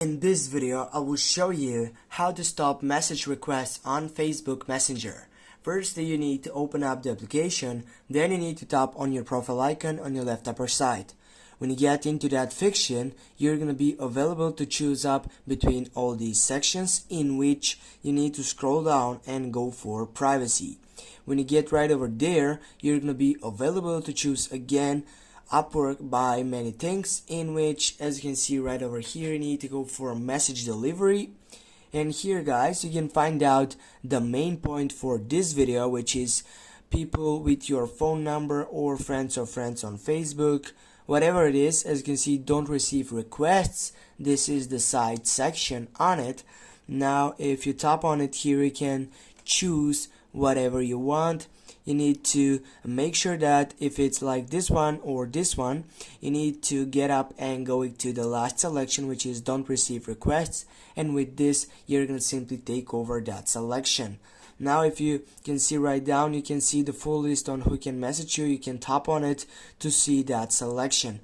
In this video, I will show you how to stop message requests on Facebook Messenger. First, you need to open up the application, then you need to tap on your profile icon on your left upper side. When you get into that section, you're going to be available to choose up between all these sections in which you need to scroll down and go for privacy. When you get right over there, you're going to be available to choose again upward by many things, in which, as you can see right over here, you need to go for message delivery. And here, guys, you can find out the main point for this video, which is people with your phone number or friends on Facebook, whatever it is. As you can see, don't receive requests. This is the side section on it. Now if you tap on it here, you can choose whatever you want. You need to make sure that if it's like this one or this one, you need to get up and go to the last selection, which is don't receive requests, and with this you're going to simply take over that selection. Now if you can see right down, you can see the full list on who can message you. You can tap on it to see that selection.